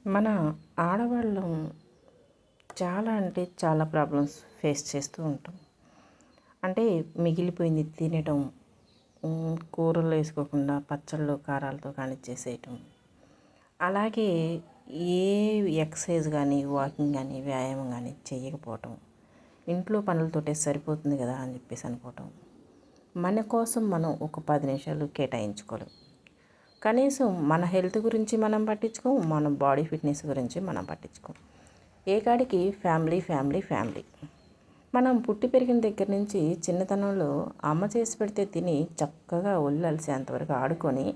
మన ఆడవాళ్ళం చాలా అంటే చాలా ప్రాబ్లమ్స్ ఫేస్ చేస్తూ ఉంటాం. అంటే మిగిలిపోయింది తినటం, కూరల్లో వేసుకోకుండా పచ్చళ్ళు కారాలతో కానిచ్చేసేయటం. అలాగే ఏ ఎక్సర్సైజ్ కానీ వాకింగ్ కానీ వ్యాయామం కానీ చేయకపోవటం, ఇంట్లో పనులతోటే సరిపోతుంది కదా అని చెప్పేసి అనుకోవటం. మన కోసం మనం ఒక 10 నిమిషాలు కేటాయించుకోలేం. కనీసం మన హెల్త్ గురించి మనం పట్టించుకోం, మన బాడీ ఫిట్నెస్ గురించి మనం పట్టించుకోం. ఏ కాడికి ఫ్యామిలీ ఫ్యామిలీ ఫ్యామిలీ. మనం పుట్టి పెరిగిన దగ్గర నుంచి చిన్నతనంలో అమ్మ చేసి పెడితే తిని చక్కగా ఒళ్ళు అలసేంతవరకు ఆడుకొని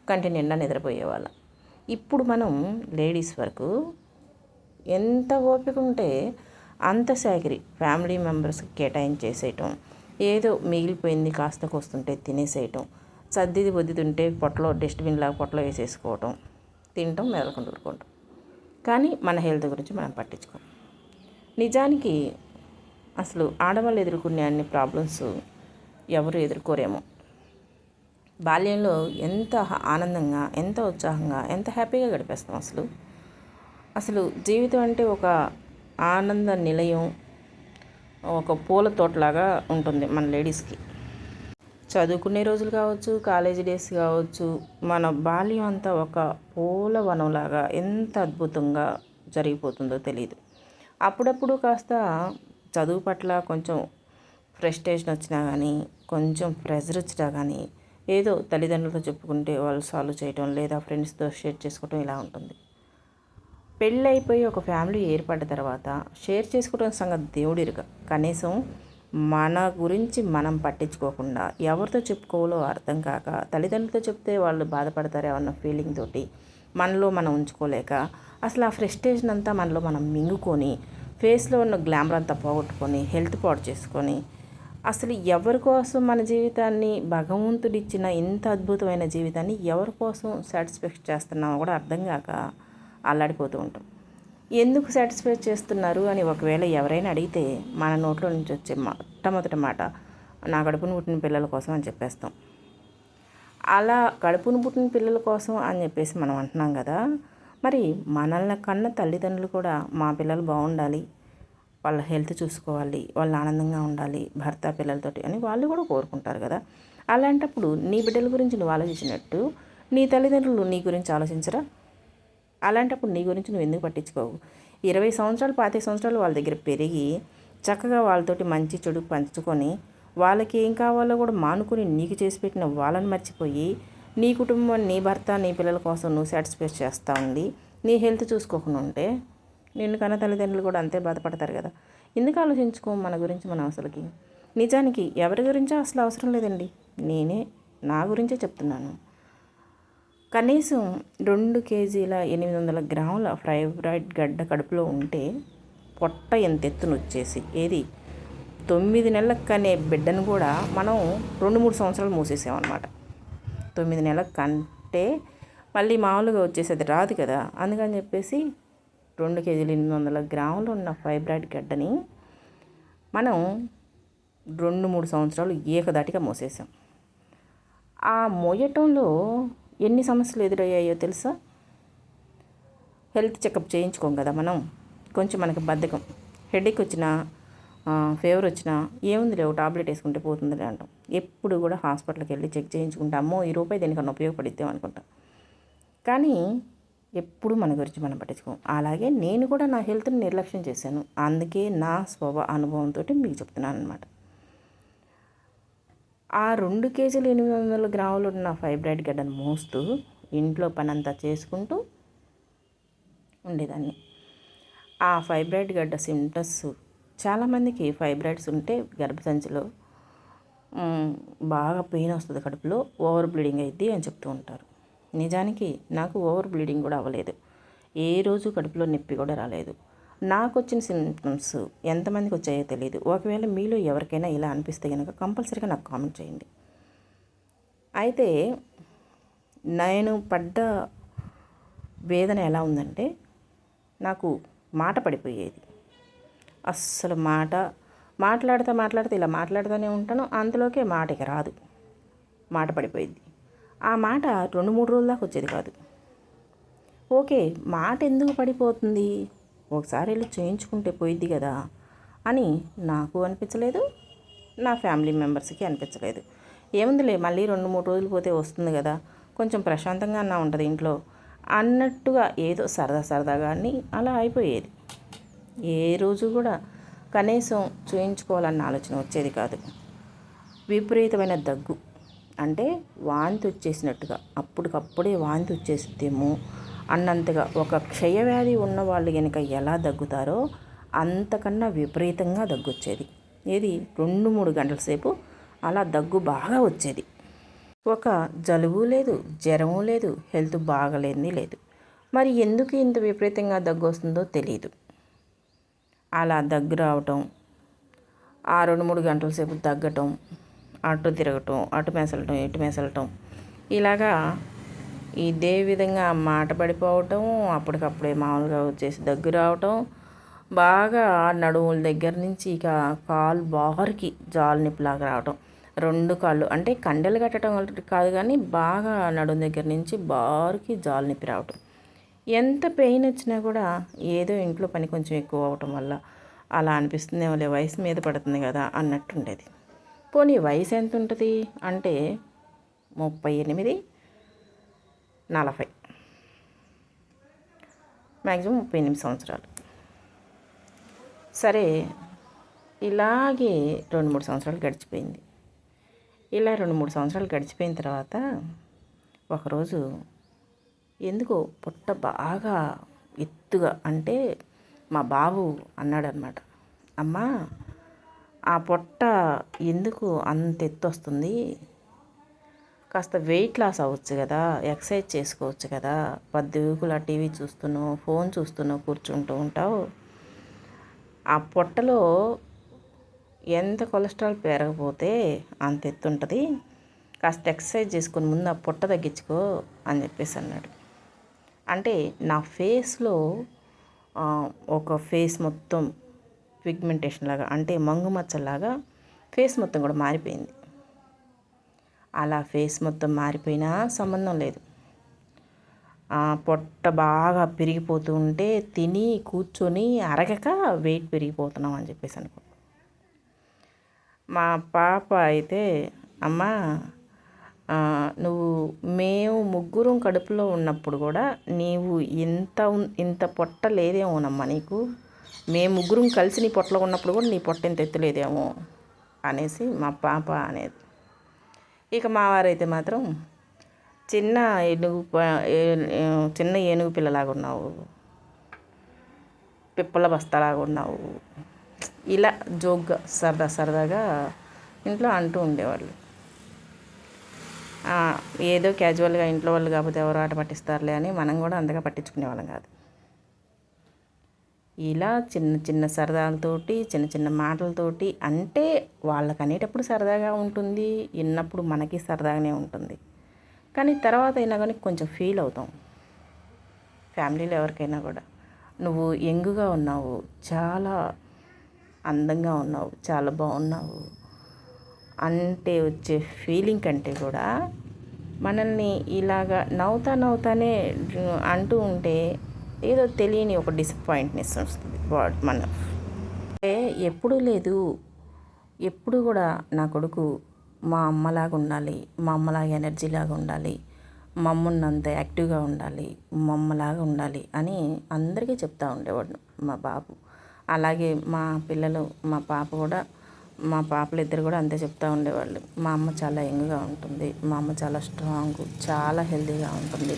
కంటి నిండా నిద్రపోయేవాళ్ళం. ఇప్పుడు మనం లేడీస్ వరకు ఎంత ఓపిక ఉంటే అంత సాకిరి ఫ్యామిలీ మెంబర్స్కి కేటాయించేసేయటం, ఏదో మిగిలిపోయింది కాస్త కోస్తుంటే తినేసేయటం, సర్దిది బొద్దితుంటే పొట్టలో డస్ట్బిన్ లాగా పొట్టలో వేసేసుకోవటం, తినటం మెదలుకొని ఊరుకోవటం. కానీ మన హెల్త్ గురించి మనం పట్టించుకోం. నిజానికి అసలు ఆడవాళ్ళు ఎదుర్కొనే అన్ని ప్రాబ్లమ్స్ ఎవరు ఎదుర్కోరేమో. బాల్యంలో ఎంత ఆనందంగా, ఎంత ఉత్సాహంగా, ఎంత హ్యాపీగా గడిపేస్తాం. అసలు జీవితం అంటే ఒక ఆనంద నిలయం, ఒక పూల తోటలాగా ఉంటుంది మన లేడీస్కి. చదువుకునే రోజులు కావచ్చు, కాలేజీ డేస్ కావచ్చు, మన బాల్యం అంతా ఒక పూలవనంలాగా ఎంత అద్భుతంగా జరిగిపోతుందో తెలియదు. అప్పుడప్పుడు కాస్త చదువు పట్ల కొంచెం ఫ్రస్ట్రేషన్ వచ్చినా కానీ, కొంచెం ప్రెజర్ వచ్చినా కానీ, ఏదో తల్లిదండ్రులతో చెప్పుకుంటే వాళ్ళు సాల్వ్ చేయటం, లేదా ఫ్రెండ్స్తో షేర్ చేసుకోవటం ఇలా ఉంటుంది. పెళ్ళి అయిపోయి ఒక ఫ్యామిలీ ఏర్పడ్డ తర్వాత షేర్ చేసుకోవడం సంగతి దేవుడిరుగా. కనీసం మన గురించి మనం పట్టించుకోకుండా ఎవరితో చెప్పుకోవాలో అర్థం కాక, తల్లిదండ్రులతో చెప్తే వాళ్ళు బాధపడతారే అన్న ఫీలింగ్ తోటి మనలో మనం ఉంచుకోలేక, అసలు ఆ ఫ్రస్ట్రేషన్ అంతా మనలో మనం మింగుకొని, ఫేస్లో ఉన్న గ్లామర్ అంతా పోగొట్టుకొని, హెల్త్ పాడు చేసుకొని, అసలు ఎవరి కోసం మన జీవితాన్ని, భగవంతుడిచ్చిన ఇంత అద్భుతమైన జీవితాన్ని ఎవరి కోసం సాటిస్ఫాక్షన్ చేస్తున్నామో కూడా అర్థం కాక అల్లాడిపోతూ ఉంటాం. ఎందుకు సాటిస్ఫై చేస్తున్నారు అని ఒకవేళ ఎవరైనా అడిగితే మన నోట్లో నుంచి వచ్చే మొట్టమొదటి మాట నా కడుపును పుట్టిన పిల్లల కోసం అని చెప్పేస్తాం. అలా కడుపును పుట్టిన పిల్లల కోసం అని చెప్పేసి మనం అంటున్నాం కదా. మరి మనల్ని కన్న తల్లిదండ్రులు కూడా మా పిల్లలు బాగుండాలి, వాళ్ళ హెల్త్ చూసుకోవాలి, వాళ్ళు ఆనందంగా ఉండాలి భర్త పిల్లలతోటి అని వాళ్ళు కూడా కోరుకుంటారు కదా. అలాంటప్పుడు నీ బిడ్డల గురించి నువ్వు ఆలోచించినట్టు నీ తల్లిదండ్రులు నీ గురించి ఆలోచించరా? అలాంటప్పుడు నీ గురించి నువ్వు ఎందుకు పట్టించుకోవు? 20 సంవత్సరాలు 25 సంవత్సరాలు వాళ్ళ దగ్గర పెరిగి చక్కగా వాళ్ళతోటి మంచి చెడు పంచుకొని, వాళ్ళకి ఏం కావాలో కూడా మానుకొని నీకు చేసి పెట్టిన వాళ్ళని మర్చిపోయి, నీ కుటుంబం, నీ భర్త, నీ పిల్లల కోసం నువ్వు సాటిస్ఫై చేస్తూ ఉండి నీ హెల్త్ చూసుకోకుండా ఉంటే నిన్ను కన్న తల్లిదండ్రులు కూడా అంతే బాధపడతారు కదా. ఎందుకు ఆలోచించుకో మన గురించి మనం అసలుకి? నిజానికి ఎవరి గురించో అసలు అవసరం లేదండి. నేనే నా గురించే చెప్తున్నాను. కనీసం 2 కేజీల 800 గ్రాముల ఫైబ్రాయిడ్ గడ్డ కడుపులో ఉంటే పొట్ట ఎంత ఎత్తున వచ్చేసి, ఏది 9 నెలలకు కనే బిడ్డను కూడా మనం 2-3 సంవత్సరాలు మూసేసామన్నమాట. 9 నెలలకు కంటే మళ్ళీ మామూలుగా వచ్చేసేది రాదు కదా. అందుకని చెప్పేసి 2 కేజీల 800 గ్రాములు ఉన్న ఫైబ్రాయిడ్ గడ్డని మనం 2-3 సంవత్సరాలు ఏకదాటిగా మోసేసాం. ఆ మోయటంలో ఎన్ని సమస్యలు ఎదురయ్యాయో తెలుసా? హెల్త్ చెకప్ చేయించుకోం కదా మనం. కొంచెం మనకి బద్ధకం, హెడేక్ వచ్చినా, ఫీవర్ వచ్చినా ఏముంది లేవు టాబ్లెట్ వేసుకుంటే పోతుందిలే అంటాం. ఎప్పుడు కూడా హాస్పిటల్కి వెళ్ళి చెక్ చేయించుకుంటామో ఈ రూపాయి దేనికన్నా ఉపయోగపడిద్దాం అనుకుంటాం. కానీ ఎప్పుడు మన గురించి మనం పట్టించుకోం. అలాగే నేను కూడా నా హెల్త్ని నిర్లక్ష్యం చేశాను. అందుకే నా అనుభవంతో మీకు చెప్తున్నాను అనమాట. ఆ 2 కేజీలు 800 గ్రాములు ఉన్న ఫైబ్రాయిడ్ గడ్డను మోస్తూ ఇంట్లో పనంతా చేసుకుంటూ ఉండేదాన్ని. ఆ ఫైబ్రాయిడ్ గడ్డ సిమ్టమ్స్ చాలామందికి ఫైబ్రాయిడ్స్ ఉంటే గర్భసంచిలో బాగా పెయిన్ వస్తుంది, కడుపులో ఓవర్ బ్లీడింగ్ అయ్యిద్ది అని చెప్తూ ఉంటారు. నిజానికి నాకు ఓవర్ బ్లీడింగ్ కూడా అవ్వలేదు, ఏ రోజు కడుపులో నొప్పి కూడా రాలేదు. నాకు వచ్చిన సింప్టమ్స్ ఎంతమందికి వచ్చాయో తెలియదు. ఒకవేళ మీలో ఎవరికైనా ఇలా అనిపిస్తే కనుక కంపల్సరీగా నాకు కామెంట్ చేయండి. అయితే నేను పడ్డ వేదన ఎలా ఉందంటే, నాకు మాట పడిపోయేది. అస్సలు మాట్లాడితే ఇలా మాట్లాడుతూనే ఉంటాను, అందులోకే మాటకి రాదు, మాట పడిపోయింది. ఆ మాట 2-3 రోజుల దాకా వచ్చేది కాదు. ఓకే, మాట ఎందుకు పడిపోతుంది, ఒకసారి వెళ్ళి చేయించుకుంటే పోయిద్ది కదా అని నాకు అనిపించలేదు, నా ఫ్యామిలీ మెంబర్స్కి అనిపించలేదు. ఏముందిలే, మళ్ళీ 2-3 రోజులు పోతే వస్తుంది కదా, కొంచెం ప్రశాంతంగా అన్నా ఉంటుంది ఇంట్లో అన్నట్టుగా ఏదో సరదాగా అని అలా అయిపోయేది. ఏ రోజు కూడా కనీసం చూయించుకోవాలన్న ఆలోచన వచ్చేది కాదు. విపరీతమైన దగ్గు, అంటే వాంతి వచ్చేసినట్టుగా, అప్పటికప్పుడే వాంతి వచ్చేసిద్దేమో అన్నంతగా, ఒక క్షయవ్యాధి ఉన్న వాళ్ళు కనుక ఎలా దగ్గుతారో అంతకన్నా విపరీతంగా దగ్గు వచ్చేది. ఇది 2-3 గంటల సేపు అలా దగ్గు బాగా వచ్చేది. ఒక జలుబు లేదు, జ్వరము లేదు, హెల్త్ బాగలేని లేదు. మరి ఎందుకు ఇంత విపరీతంగా దగ్గు వస్తుందో తెలియదు. అలా దగ్గు రావటం, ఆ 2-3 గంటల సేపు దగ్గటం, అటు తిరగటం, అటు మెసలటం, ఇటు మెసలటం, ఇలాగా ఇదే విధంగా మాట పడిపోవటం, అప్పటికప్పుడే మామూలుగా వచ్చేసి దగ్గు రావటం, బాగా నడుముల దగ్గర నుంచి ఇక కాలు బారికి జాలు నొప్పిలాగా రావటం, 2 కాళ్ళు అంటే కండలు కట్టడం కాదు కానీ బాగా నడుము దగ్గర నుంచి బారికి జాలు నొప్పి రావటం. ఎంత పెయిన్ వచ్చినా కూడా ఏదో ఇంట్లో పని కొంచెం ఎక్కువ అవటం వల్ల అలా అనిపిస్తుందేమో, వయసు మీద పడుతుంది కదా అన్నట్టు ఉండేది. పోనీ వయసు ఎంత ఉంటుంది అంటే 38, 40, మ్యాక్సిమం 38 సంవత్సరాలు. సరే, ఇలాగే 2-3 సంవత్సరాలు గడిచిపోయింది. ఇలా 2-3 సంవత్సరాలు గడిచిపోయిన తర్వాత ఒకరోజు ఎందుకో పొట్ట బాగా ఎత్తుగా, అంటే మా బాబు అన్నాడనమాట, అమ్మా ఆ పొట్ట ఎందుకు అంత ఎత్తు వస్తుంది, కాస్త వెయిట్ లాస్ అవ్వచ్చు కదా, ఎక్సర్సైజ్ చేసుకోవచ్చు కదా, పద్దెకులా టీవీ చూస్తున్నావు, ఫోన్ చూస్తున్నావు, కూర్చుంటూ ఉంటావు, ఆ పొట్టలో ఎంత కొలెస్ట్రాల్ పెరగపోతే అంత ఎత్తు ఉంటుంది, కాస్త ఎక్సర్సైజ్ చేసుకుని ముందు ఆ పొట్ట తగ్గించుకో అని చెప్పేసి అన్నాడు. అంటే నా ఫేస్లో ఒక ఫేస్ మొత్తం పిగ్మెంటేషన్ లాగా, అంటే మంగు మచ్చలాగా ఫేస్ మొత్తం కూడా మారిపోయింది. అలా ఫేస్ మొత్తం మారిపోయినా సంబంధం లేదు, పొట్ట బాగా పెరిగిపోతూ ఉంటే తిని కూర్చొని అరగక వెయిట్ పెరిగిపోతున్నాం అని చెప్పేసి అనుకో. మా పాప అయితే, అమ్మా నువ్వు మేము ముగ్గురం కడుపులో ఉన్నప్పుడు కూడా నీవు ఇంత పొట్ట లేదేమోనమ్మా నీకు, మేము ముగ్గురం కలిసి నీ పొట్టలో ఉన్నప్పుడు కూడా నీ పొట్ట ఇంత ఎత్తులేదేమో అనేసి మా పాప అనేది. ఇక మా వారైతే మాత్రం చిన్న ఏనుగు పిల్లలాగా ఉన్నావు, పిప్పల బస్తాలాగా ఉన్నావు, ఇలా జోక్గా సరదాగా ఇంట్లో అంటూ ఉండేవాళ్ళు. ఏదో క్యాజువల్గా ఇంట్లో వాళ్ళు కాకపోతే ఎవరు ఆట పట్టిస్తారులే అని మనం కూడా అంతగా పట్టించుకునే వాళ్ళం కాదు. ఇలా చిన్న సరదాలతోటి, చిన్న మాటలతోటి, అంటే వాళ్ళకి అనేటప్పుడు సరదాగా ఉంటుంది, విన్నప్పుడు మనకి సరదాగానే ఉంటుంది, కానీ తర్వాత అయినా కానీ కొంచెం ఫీల్ అవుతాం. ఫ్యామిలీలో ఎవరికైనా కూడా నువ్వు యంగ్గా ఉన్నావు, చాలా అందంగా ఉన్నావు, చాలా బాగున్నావు అంటే వచ్చే ఫీలింగ్ కంటే కూడా మనల్ని ఇలాగా నవ్వుతానే అంటూ ఉంటే ఏదో తెలియని ఒక డిసప్పాయింట్నెస్ వస్తుంది మన. ఎప్పుడూ లేదు, ఎప్పుడు కూడా నా కొడుకు మా అమ్మలాగా ఉండాలి, మా అమ్మలాగా ఎనర్జీలాగా ఉండాలి, మా అమ్మన్నంత యాక్టివ్గా ఉండాలి, మా అమ్మలాగా ఉండాలి అని అందరికీ చెప్తూ ఉండేవాడు మా బాబు. అలాగే మా పిల్లలు, మా పాపలు ఇద్దరు కూడా అంతే చెప్తూ ఉండేవాళ్ళు. మా అమ్మ చాలా యంగ్గా ఉంటుంది, మా అమ్మ చాలా స్ట్రాంగ్, చాలా హెల్తీగా ఉంటుంది,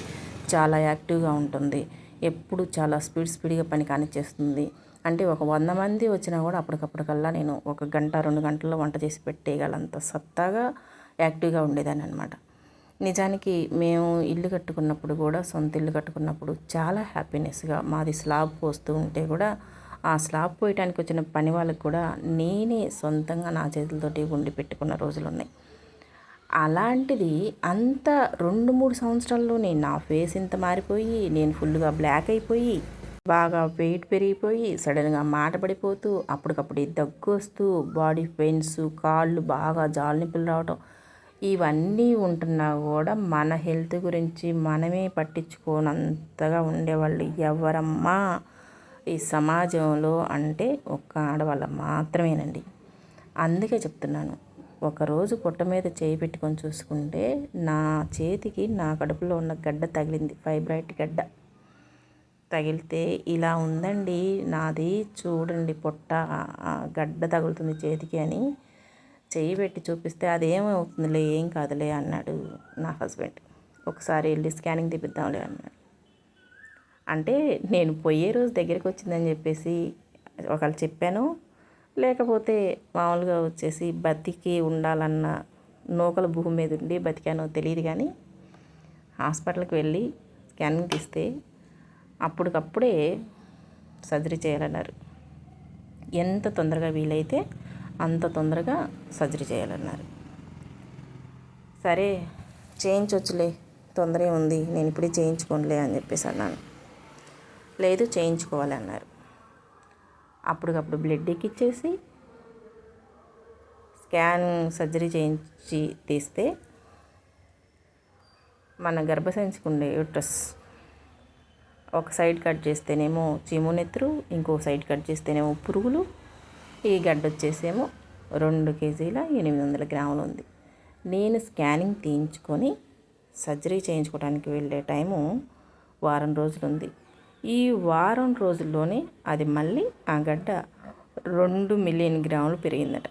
చాలా యాక్టివ్గా ఉంటుంది, ఎప్పుడు చాలా స్పీడ్గా పని కానిచ్చేస్తుంది, అంటే ఒక 100 మంది వచ్చినా కూడా అప్పటికప్పటికల్లా నేను 1 గంట 2 గంటల్లో వంట చేసి పెట్టేయగలంత సత్తాగా యాక్టివ్గా ఉండేదాన్ని అనమాట. నిజానికి మేము ఇల్లు కట్టుకున్నప్పుడు కూడా, సొంత ఇల్లు కట్టుకున్నప్పుడు చాలా హ్యాపీనెస్గా, మాది స్లాబ్ పోస్తూ ఉంటే కూడా ఆ స్లాబ్ పోయటానికి వచ్చిన పని వాళ్ళకి కూడా నేనే సొంతంగా నా చేతులతోటి వండి పెట్టుకున్న రోజులు ఉన్నాయి. అలాంటిది అంత 2-3 సంవత్సరాల్లోనే నా ఫేస్ ఇంత మారిపోయి, నేను ఫుల్గా బ్లాక్ అయిపోయి, బాగా వెయిట్ పెరిగిపోయి, సడన్గా మాట పడిపోతూ, అప్పటికప్పుడు దగ్గు వస్తూ, బాడీ పెయిన్స్, కాళ్ళు బాగా జాలు నొప్పులు రావటం, ఇవన్నీ ఉంటున్నా కూడా మన హెల్త్ గురించి మనమే పట్టించుకోనంతగా ఉండేవాళ్ళు ఎవరమ్మా ఈ సమాజంలో అంటే ఒక్క ఆడవాళ్ళ మాత్రమేనండి. అందుకే చెప్తున్నాను, ఒకరోజు పొట్ట మీద చేయి పెట్టుకొని చూసుకుంటే నా చేతికి నా కడుపులో ఉన్న గడ్డ తగిలింది, ఫైబ్రాయిడ్ గడ్డ తగిలితే ఇలా ఉందండి నాది, చూడండి పొట్ట గడ్డ తగులుతుంది చేతికి అని చెయ్యి పెట్టి చూపిస్తే అదేమవుతుందిలే, ఏం కాదులే అన్నాడు నా హస్బెండ్. ఒకసారి వెళ్ళి స్కానింగ్ తీపిద్దాంలే అన్నాడు. అంటే నేను పోయే రోజు దగ్గరికి వచ్చిందని చెప్పేసి ఒకళ్ళు చెప్పాను, లేకపోతే మామూలుగా వచ్చేసి బతికి ఉండాలన్న నూకల భూమి మీద ఉండి బతికానో తెలియదు. కానీ హాస్పిటల్కి వెళ్ళి స్కానింగ్ తీస్తే అప్పటికప్పుడే సర్జరీ చేయాలన్నారు. ఎంత తొందరగా వీలైతే అంత తొందరగా సర్జరీ చేయాలన్నారు. సరే చేయించవచ్చులే, తొందర ఉంది, నేను ఇప్పుడే చేయించుకోనులే అని చెప్పేసి అన్నాను. లేదు చేయించుకోవాలి అన్నారు. అప్పటికప్పుడు బ్లడ్ ఎక్కిచ్చేసి స్కాన్ సర్జరీ చేయించి తీస్తే మన గర్భసంచికి ఉండే యూట్రస్ ఒక సైడ్ కట్ చేస్తేనేమో చీము నెత్తురు, ఇంకో సైడ్ కట్ చేస్తేనేమో పురుగులు, ఈ గడ్డ వచ్చేసేమో 2 కేజీల 800 గ్రాములు ఉంది. నేను స్కానింగ్ తీయించుకొని సర్జరీ చేయించుకోవడానికి వెళ్ళే టైము వారం రోజులు ఉంది. ఈ వారం రోజుల్లోనే అది మళ్ళీ ఆ గడ్డ 2 మిలియన్ గ్రాములు పెరిగిందట.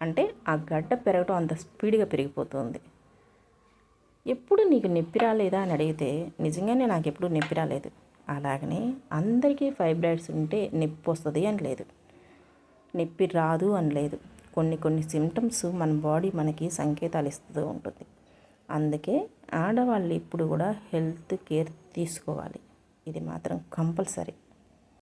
అంటే ఆ గడ్డ పెరగటం అంత స్పీడ్గా పెరిగిపోతుంది. ఎప్పుడు నీకు నొప్పి రాలేదా అని అడిగితే నిజంగానే నాకు ఎప్పుడు నొప్పి రాలేదు. అలాగనే అందరికీ ఫైబ్రాయిడ్స్ ఉంటే నొప్పి వస్తుంది అని లేదు, నొప్పి రాదు అని లేదు. కొన్ని సిమ్టమ్స్ మన బాడీ మనకి సంకేతాలు ఇస్తూ ఉంటుంది. అందుకే ఆడవాళ్ళు ఇప్పుడు కూడా హెల్త్ కేర్ తీసుకోవాలి, ఇది మాత్రం కంపల్సరీ.